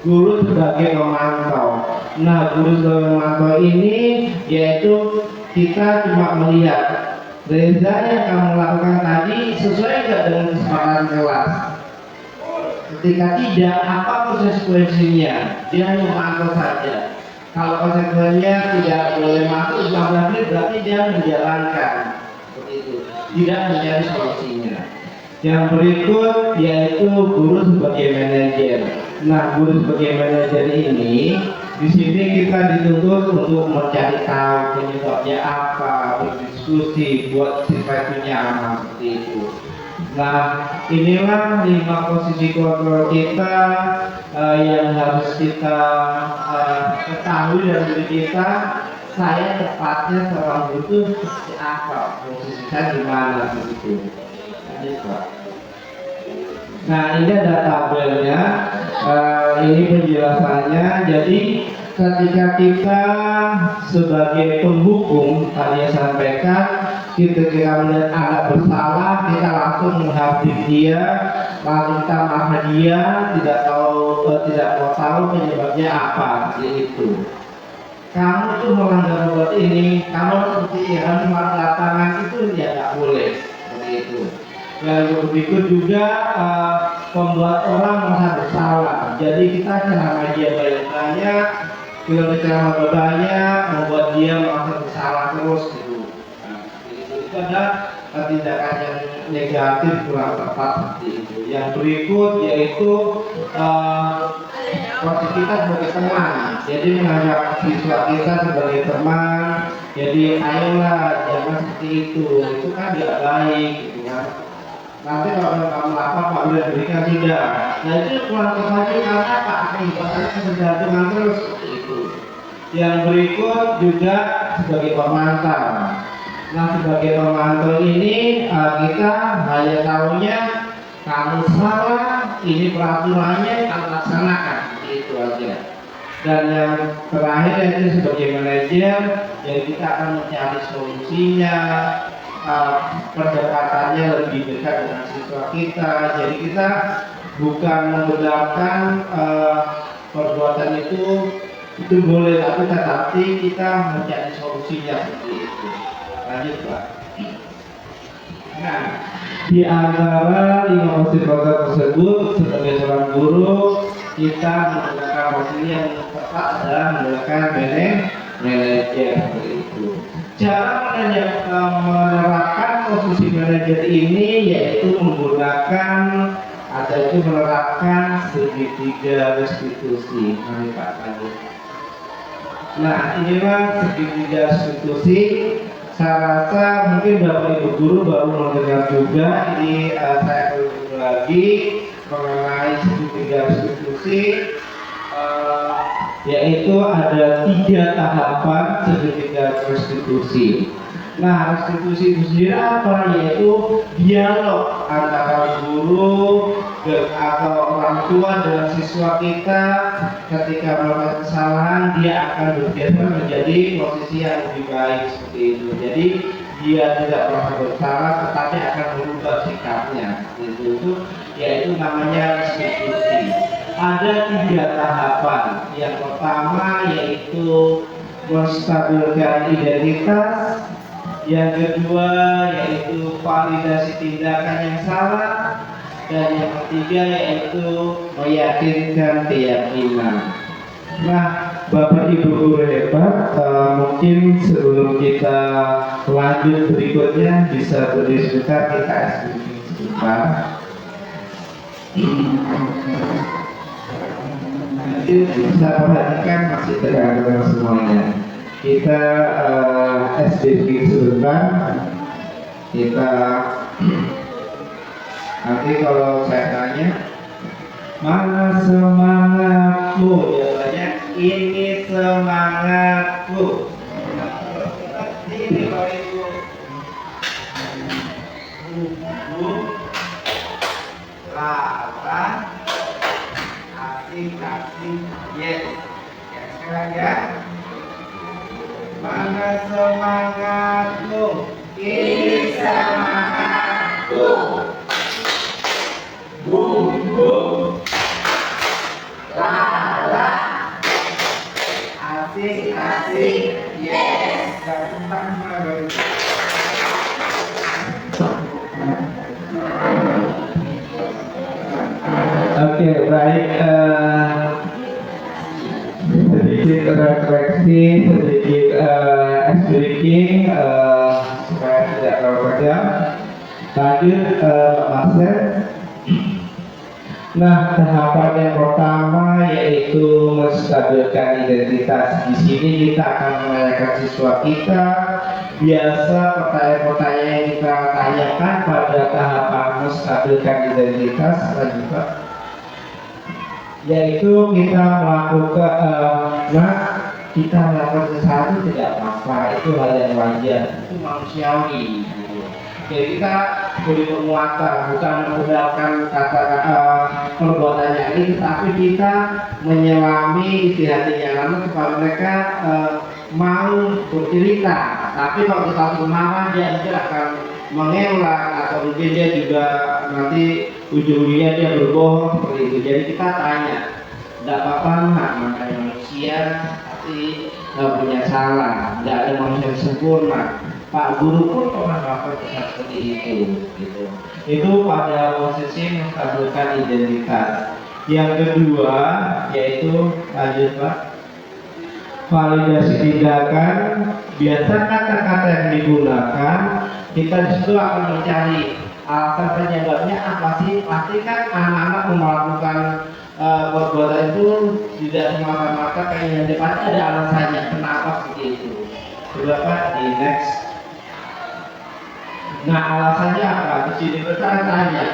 guru sebagai pemantau. Nah, guru sebagai pemantau ini yaitu kita cuma melihat Reza yang kamu lakukan tadi sesuai nggak dengan kesepakatan kelas. Ketika tidak, apa konsekuensinya? Dia memantau saja. Kalau konsekuensinya tidak boleh masuk 15 menit, berarti dia menjalankan. Seperti itu. tidak mencari solusinya. Yang berikut yaitu guru sebagai manajer. Nah, guru sebagai manajer ini di sini kita dituntut untuk mencari tahu penyebabnya apa, berdiskusi, buat sifat itu nyaman seperti itu. Nah, inilah 5 posisi kontrol kita yang harus kita ketahui dari diri kita. Saya tepatnya seorang guru itu seperti apa, posisi saya di mana begitu. Nah, ini ada tabelnya, ini penjelasannya. Jadi ketika kita sebagai penghukum tadi yang sampaikan, ketika melihat anak bersalah, kita langsung menghabis dia, lalu kita marah dia, tidak mau tahu penyebabnya apa, seperti itu. Kamu tuh melanggar buat ini, kamu seperti harus melanggar tangan itu ya tidak boleh, seperti itu. Yang berikut juga membuat orang merasa bersalah. Jadi kita ceramah dia banyak, kita ceramah banyak, membuat dia merasa bersalah terus gitu. Nah, itu adalah tindakan yang negatif, kurang tepat seperti itu. Yang berikut yaitu posisi kita sebagai teman. Jadi menganggap siswa kita sebagai teman. Jadi ayolah jangan seperti itu kan tidak baik gitu kan. Nanti kalau kamu apa Pak boleh berikan tidak. Nah itu kurang tepat karena Pak akibatnya ketergantungan terus seperti itu. Yang berikut juga sebagai pemantau. Nah sebagai pemantau ini kita hanya tahunya kamu salah, ini peraturannya kamu laksanakan, itu aja. Dan yang terakhir yaitu sebagai manajer, jadi kita akan mencari solusinya, pendekatannya lebih dekat dengan siswa kita. Jadi kita bukan membenarkan perbuatan itu boleh, tapi kita mencari solusinya seperti itu. Lanjut Pak. Nah, di antara 5 posisi tersebut sebagai seorang guru kita menggunakan posisi yang tepat adalah menggunakan manajer seperti itu. Cara menerapkan posisi manajer ini yaitu menggunakan menerapkan segitiga restitusi. Mari Pak lanjut. Nah inilah segitiga restitusi. Saya rasa mungkin Bapak Ibu Guru baru mendengar juga. Ini saya ulangi lagi mengenai segitiga restitusi, yaitu ada 3 tahapan segitiga restitusi. Nah, restitusi itu sendiri apa? Yaitu dialog antara guru atau orang tua dengan siswa kita. Ketika melakukan kesalahan, dia akan bergeser menjadi posisi yang lebih baik seperti itu. Jadi dia tidak merasa bersalah, tetapi akan berubah sikapnya. Itu yaitu namanya restitusi. Ada 3 tahapan. Yang pertama yaitu menstabilkan identitas. Yang kedua yaitu validasi tindakan yang salah. Dan yang ketiga yaitu meyakinkan keyakinan. Nah, Bapak Ibu Guru hebat, mungkin sebelum kita lanjut berikutnya bisa berdiskusi kita sebentar. Nanti bisa perhatikan masih tergantung semuanya. Kita SDG sebentar. Kita nanti kalau saya tanya mana semangatmu, jawabannya ini semangatku. Ini kalau itu lala asik yes. Ya sekarang ya. Mana semangatmu? Ini semangatku. Bum bum, lala, asik yes. Oke, baik. Sedikit refleksi, sedikit breaking supaya tidak terlalu panjang. Lanjut Master. Nah, tahapan yang pertama yaitu menstabilkan identitas. Di sini kita akan menanyakan siswa kita biasa pertanyaan-pertanyaan yang kita tanyakan pada tahapan menstabilkan identitas, lanjut Pak. Yaitu kita melakukan, kita melakukan sesuatu tidak apa-apa, itu hal yang wajar, itu manusiawi. Jadi kita beri penguatan, bukan menggunakan kata perbuatannya ini, tetapi kita menyelami isi hatinya, namun supaya mereka mau bercerita. Tapi kalau kita kemana dia mungkin akan mengelak atau mungkin dia juga nanti ujung-ujungnya dia berbohong seperti itu. Jadi kita tanya, tidak apa-apa namanya manusia, tapi punya salah, tidak ada manusia yang sempurna. Pak guru pun pernah melakukan seperti itu, gitu. Itu pada posisi menstabilkan identitas. Yang kedua yaitu lanjut Pak, validasi tindakan. Biasa kata-kata yang digunakan kita disitu akan mencari alasan penyebabnya apa sih. Pasti kan anak-anak melakukan perbuatan itu tidak semata-mata pengen depan, ada alasannya kenapa seperti itu. Coba Pak di next. Nah alasannya apa? Di sini kita tanya,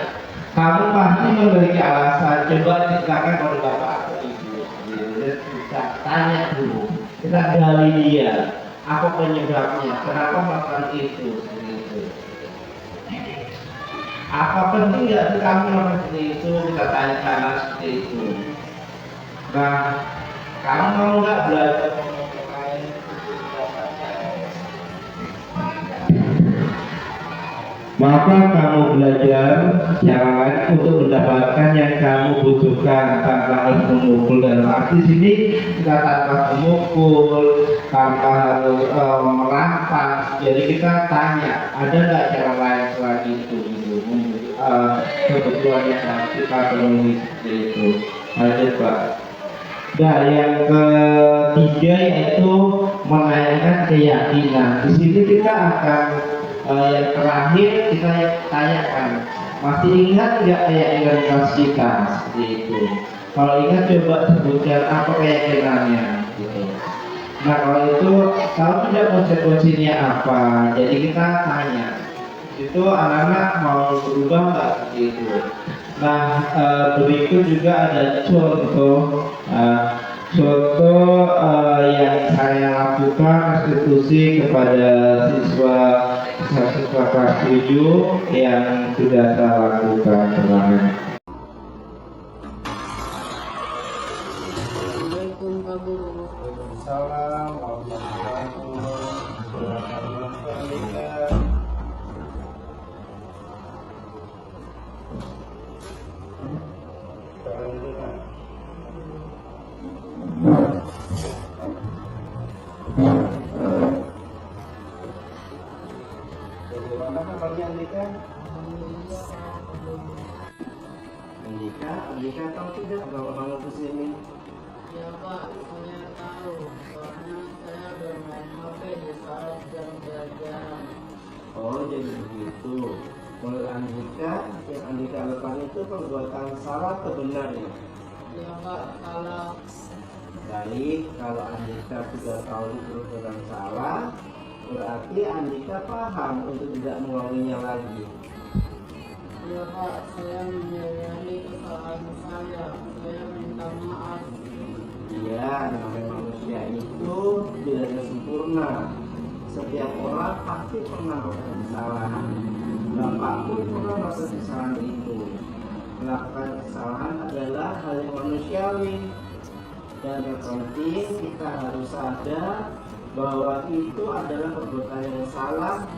kamu pasti memiliki alasan. Coba diceritakan oleh bapak atau ibu. Kita tanya dulu, kita gali dia, apa penyebabnya, kenapa melakukan itu, seperti itu. Apa penting nggak sih kamu melakukan seperti itu? Kita tanya karena seperti itu. Nah, kamu mau nggak belajar? Maka kamu belajar cara lain untuk mendapatkan yang kamu butuhkan tanpa harus memukul. Dalam arti sini kita tanpa memukul, tanpa harus merampas. Jadi kita tanya, ada nggak cara lain selain itu? Kebetulan yang kita penuhi seperti itu. Lanjut Pak. Nah, yang ketiga yaitu menanyakan keyakinan. Di sini kita akan yang terakhir kita tanyakan, masih ingat nggak keyakinan kita seperti itu? Kalau ingat coba sebutkan apa keyakinannya gitu. Nah kalau itu tahu tidak konsekuensinya apa, jadi kita tanya itu anak-anak mau berubah nggak seperti itu. Nah berikut juga ada contoh yang saya lakukan restitusi kepada siswa kelas 7 yang sudah saya lakukan kemarin. Assalamualaikum Pak Guru. Waalaikumsalam warahmatullahi wabarakatuh. Bagaimana kabarnya Andika? Andika tahu tidak kalau kamu kesini? Ya Pak, saya tahu karena saya bermain HP di saat jam pelajaran. Oh jadi begitu. Menurut Andika, yang Andika lakukan itu perbuatan salah atau benar ya? Ya Pak, kalau Baik, kalau Andika sudah tahu itu perbuatan salah, berarti Andika paham untuk tidak mengulanginya lagi. ya Pak, saya menyadari kesalahan saya. Saya minta maaf. Iya, namanya manusia itu tidak ada sempurna. Setiap orang pasti pernah melakukan kesalahan. Bapak pun pernah melakukan kesalahan itu. Melakukan kesalahan adalah hal yang manusiawi. Dan yang penting kita harus sadar bahwa itu adalah perbuatan yang salah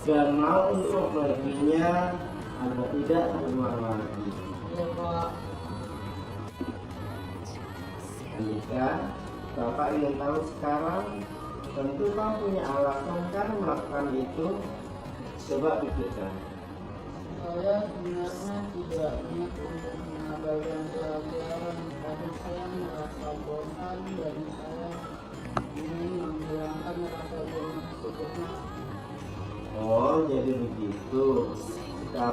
dan mau untuk memperbaikinya agar tidak terulang lagi. Ya Pak, Andika, Bapak ingin tahu sekarang, tentu kamu punya alasan kan melakukan itu. Coba pikirkan. saya sebenarnya tidak niat untuk mengabaikan pelajaran, tapi saya merasa bosan dan saya ingin menghilangkan rasa jenuh sebelumnya. Oh,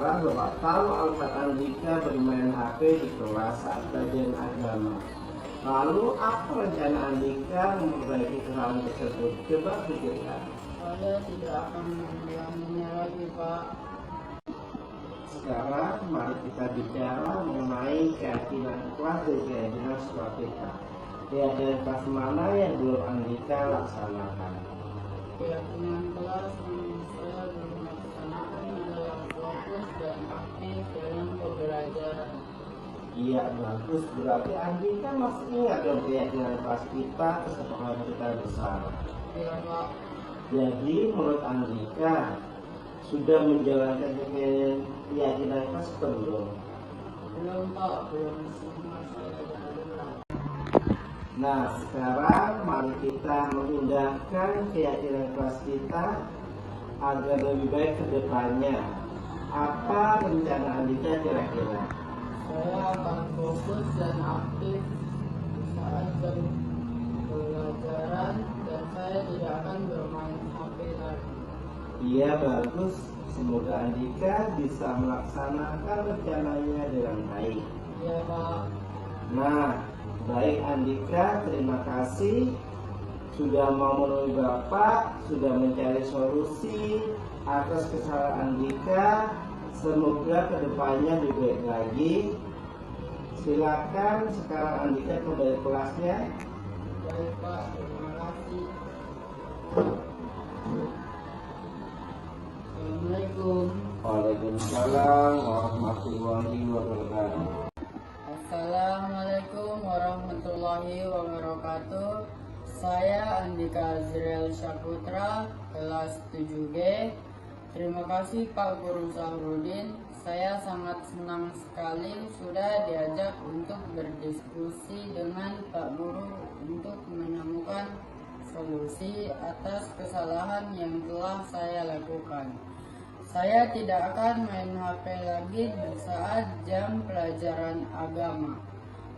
sekarang Bapak tahu Alfat Andika bermain HP di kelas saat kajian agama. Lalu apa rencana Andika memperbaiki kesalahan tersebut? Coba pikirkan. Saya tidak akan mengulanginya lagi, Pak. Sekarang mari kita bicara mengenai keyakinan kelas dan keyakinan sekolah kita. Keyakinan kelas mana yang belum Andika laksanakan? Keyakinan kelas yang saya belum laksanakan adalah fokus dan aktif dalam pembelajaran. Iya, bagus. Berarti Andika masih ingat dong keyakinan kelas kita, kesepakatan kita bersama. Iya, Pak. Jadi menurut Andika sudah menjalankan keyakinan kelas belum? Belum, Pak. Belum semua saya jalankan. Nah, sekarang mari kita memindahkan keyakinan kelas kita agar lebih baik ke depannya. Apa rencana Andika kira-kira? Saya akan fokus dan aktif saat jam pelajaran dan saya tidak akan bermain HP lagi. Iya, bagus. Semoga Andika bisa melaksanakan rencananya dengan baik. Iya, Pak. Nah, baik Andika, terima kasih sudah mau menemui Bapak, sudah mencari solusi atas kesalahan Andika. Semoga kedepannya lebih baik lagi. Silakan sekarang Andika kembali kelasnya. Baik, Pak. Terima kasih. Assalamualaikum. Waalaikumsalam warahmatullahi wabarakatuh. Assalamualaikum warahmatullahi wabarakatuh. Saya Andika Azriel Syaputra, kelas 7G. Terima kasih Pak Guru Sahrudin. Saya sangat senang sekali sudah diajak untuk berdiskusi dengan Pak Guru untuk menemukan solusi atas kesalahan yang telah saya lakukan. Saya tidak akan main HP lagi di saat jam pelajaran agama.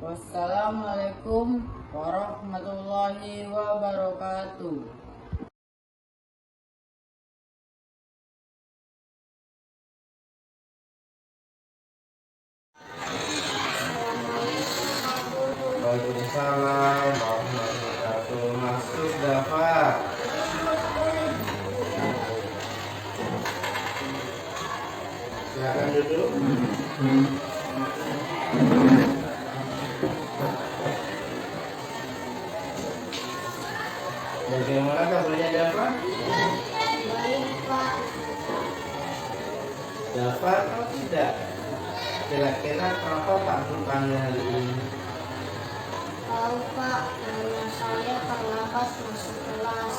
Wassalamualaikum warahmatullahi wabarakatuh. Waalaikumsalam warahmatullahi wabarakatuh. Masuk dapat. Silakan duduk. Bagaimana kabarnya dapat? Baik, Pak. Dapat atau tidak? Kira-kira kenapa Pak Guru panggil hari ini? Tahu, Pak, karena saya terlambat masuk kelas.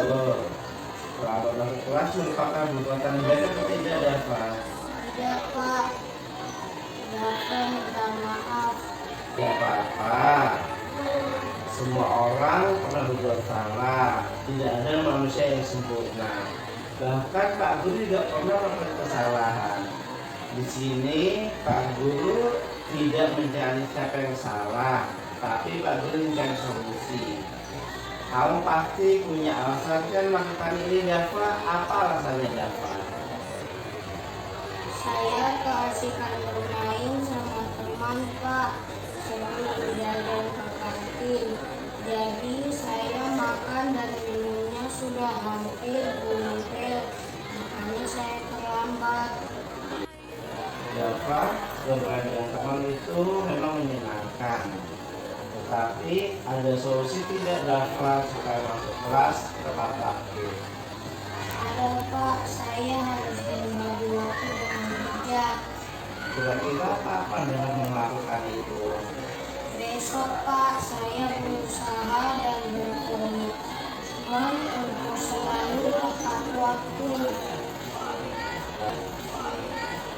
Oh, kalau masuk kelas merupakan perbuatan baik atau tidak dapat? Tidak, Pak. Dapat minta maaf. Tidak apa-apa. Semua orang pernah berbuat salah. Tidak ada manusia yang sempurna. Bahkan Pak Guru juga pernah melakukan kesalahan. Di sini Pak Guru tidak mencari siapa yang salah, tapi Pak Guru mencari solusi. Kamu pasti punya alasan kan melakukan ini, Dava. Apa alasannya, Dava? Saya keasikan bermain sama teman, Pak. Sebelum jalan ke kantin. Jadi saya makan dan minumnya sudah hampir bumpel. Makanya saya terlambat. Dava, bermain dengan teman itu memang menyenangkan. Tetapi ada solusi tidak, Dava, supaya masuk kelas tepat waktu? Ada, Pak. Saya harus berbagi waktu dengan bijak. Kira-kira apa dengan melakukan itu? Besok, Pak, saya berusaha dan berkomitmen untuk selalu tepat waktu.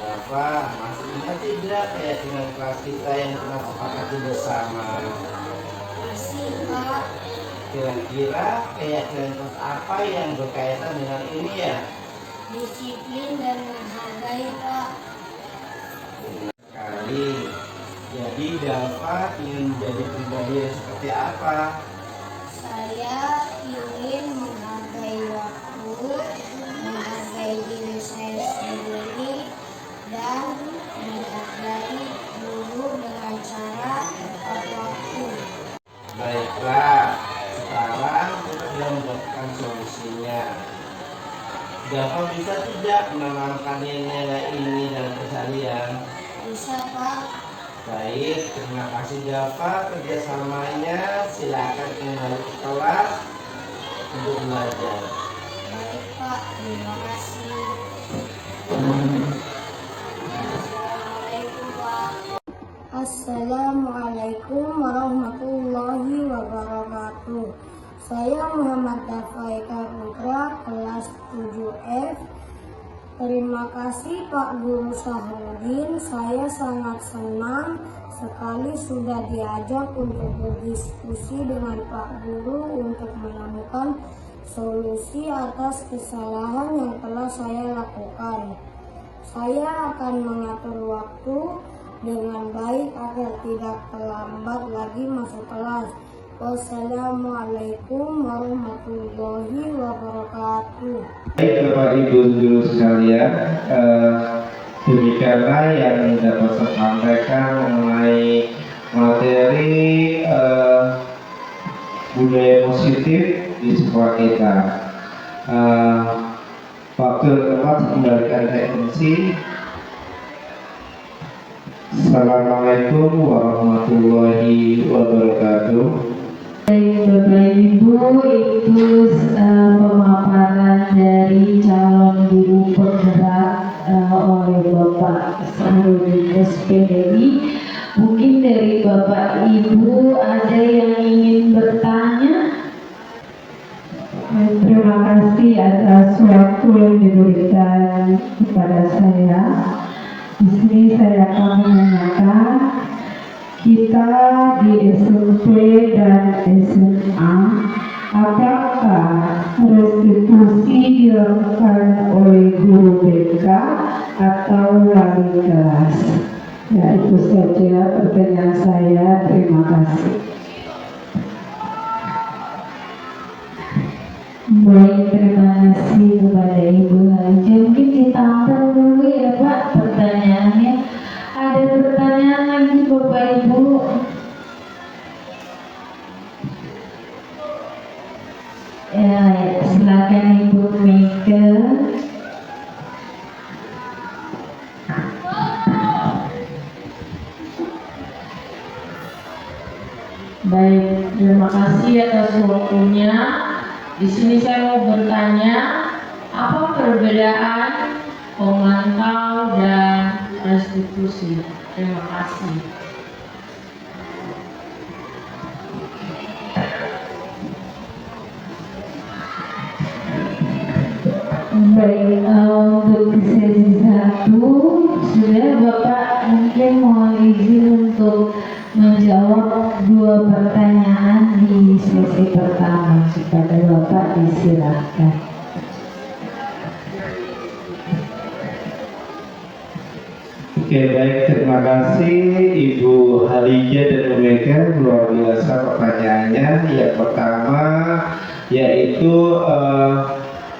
Dava, masih ingat tidak keyakinan kelas kita yang pernah sepakati bersama? Masih, Pak. Kira-kira keyakinan kelas apa yang berkaitan dengan ini ya? Disiplin dan menghargai, Pak. Sekali. Jadi Dava ingin menjadi pribadi yang seperti apa? Saya ingin menghargai waktu, menghargai diri saya sendiri, dan menghargai guru dengan cara tepat waktu. Baiklah, sekarang kita memberikan solusinya. Java bisa tidak menanamkan nilai ini dalam keseharian? Bisa, Pak. Baik, terima kasih Java kerjasamanya. Silakan kembali ke kelas untuk belajar. Baik, Pak. Terima kasih. Assalamualaikum, Pak. Assalamualaikum warahmatullahi wabarakatuh. Saya Muhammad Dafaika Putra, kelas 7F. Terima kasih Pak Guru Sahrudin. Saya sangat senang sekali sudah diajak untuk berdiskusi dengan Pak Guru untuk menemukan solusi atas kesalahan yang telah saya lakukan. Saya akan mengatur waktu dengan baik agar tidak terlambat lagi masuk kelas. Wassalamualaikum warahmatullahi wabarakatuh. Baik Bapak Ibu guru sekalian, demikianlah yang dapat saya sampaikan mengenai materi budaya positif di sekolah kita. Waktu dan tempat kembalikan MC. Assalamualaikum warahmatullahi wabarakatuh. Bapak Ibu, itu pemaparan dari calon guru penggerak oleh Bapak Sahrudin SPDI. Mungkin dari Bapak Ibu ada yang ingin bertanya? Terima kasih atas waktu yang diberikan kepada saya. Di sini saya akan menanyakan, kita di SMP dan SMA, apakah restitusi dilakukan oleh guru BK atau wali kelas? Ya, itu saja pertanyaan saya. Terima kasih. Baik, terima kasih kepada Ibu Haja. Mungkin ditampung dulu ya Pak pertanyaannya. Ada pertanyaan lagi Bapak Ibu? Ya, silakan Ibu Mika. Baik, terima kasih atas waktunya. Di sini saya mau bertanya, apa perbedaan pemantau dan restitusi? Terima kasih. Baik, untuk sesi 1 sudah Bapak mungkin mohon izin untuk menjawab 2 pertanyaan di sesi pertama. Kepada Bapak disilakan. Oke, baik, terima kasih Ibu Halija dan Bu Mega, luar biasa pertanyaannya. Yang pertama yaitu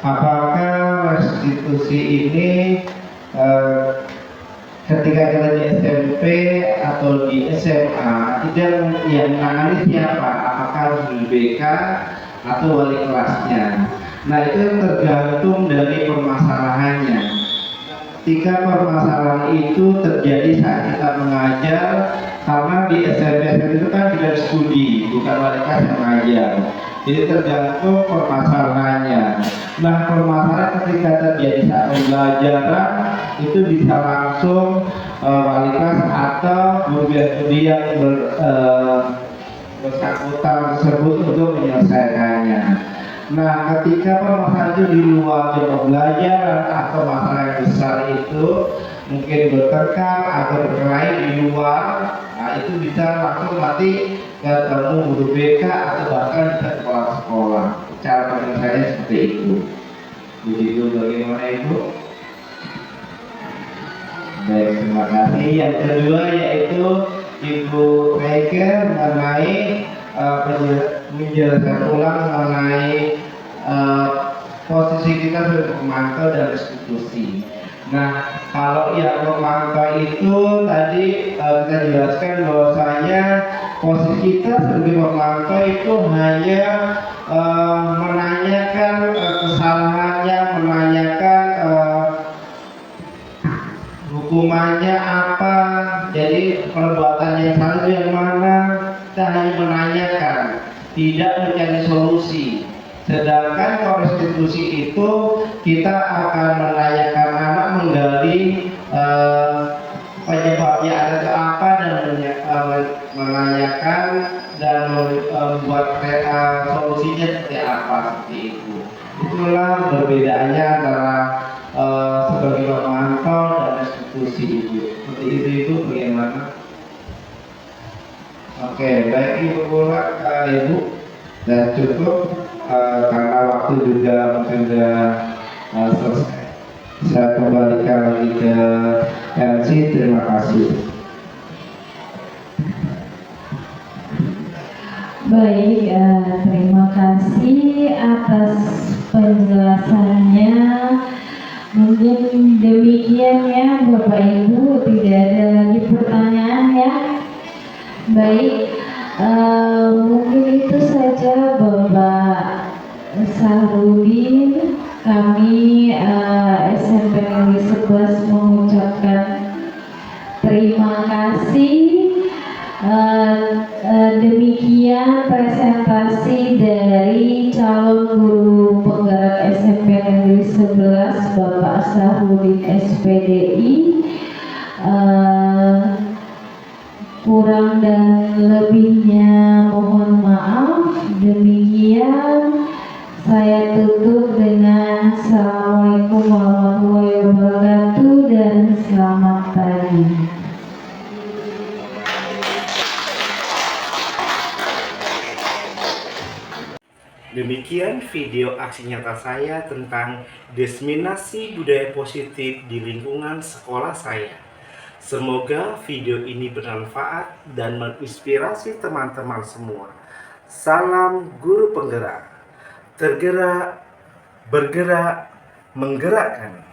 apakah restitusi ini ketika kita di SMP atau di SMA tidak yang menangani siapa? Apakah harus di BK atau wali kelasnya? Nah, itu tergantung dari permasalahannya. Ketika permasalahan itu terjadi saat kita mengajar, karena di SMP itu kan tidak studi, bukan wali kelas yang mengajar. Jadi tergantung permasalahannya. Nah, permasalahan ketika terjadi saat pembelajaran itu bisa langsung wali kelas atau guru yang bersangkutan tersebut untuk menyelesaikannya. Nah, ketika permasalahan itu di luar jam pembelajaran atau masalah yang besar itu mungkin bertengkar atau berkelahi di luar, nah itu bisa langsung nanti ketemu guru BK atau bahkan ke kepala sekolah. Cara penyelesaiannya seperti itu. Begitu, bagaimana Ibu? Baik, terima kasih. Yang kedua yaitu Ibu Mega mengenai menjelaskan ulang mengenai posisi kita sebagai pemantau dan restitusi. Nah, kalau yang pemantau itu tadi kita jelaskan bahwasanya posisi kita sebagai pemantau itu hanya menanyakan kesalahannya, menanyakan hukumannya apa, jadi perbuatan yang salah itu yang mana, kita hanya menanyakan, tidak mencari solusi. Sedangkan kalau restitusi itu kita akan menanyakan anak, menggali penyebabnya ada apa dan menanyakan dan membuat solusinya seperti apa, seperti itu. Itulah perbedaannya antara sebagai pemantau dan restitusi itu. Seperti itu bagaimana? Oke, baik Ibu pula Ibu, dan cukup karena waktu juga mungkin sudah selesai. Saya kembalikan lagi ke LC. Terima kasih. Baik, terima kasih atas penjelasannya. Mungkin demikian ya Bapak Ibu, tidak ada lagi pertanyaan ya. Baik, mungkin itu saja Bapak Sahrudin. Kami SMP Negeri 11 mengucapkan terima kasih. Demikian presentasi dari calon guru penggerak SMP Negeri 11 Bapak Sahrudin SPDI. Kurang dan lebihnya mohon maaf. Demikian saya tutup dengan Assalamualaikum warahmatullahi wabarakatuh dan selamat pagi. Demikian video aksi nyata saya tentang diseminasi budaya positif di lingkungan sekolah saya. Semoga video ini bermanfaat dan menginspirasi teman-teman semua. Salam guru penggerak. Tergerak, bergerak, menggerakkan.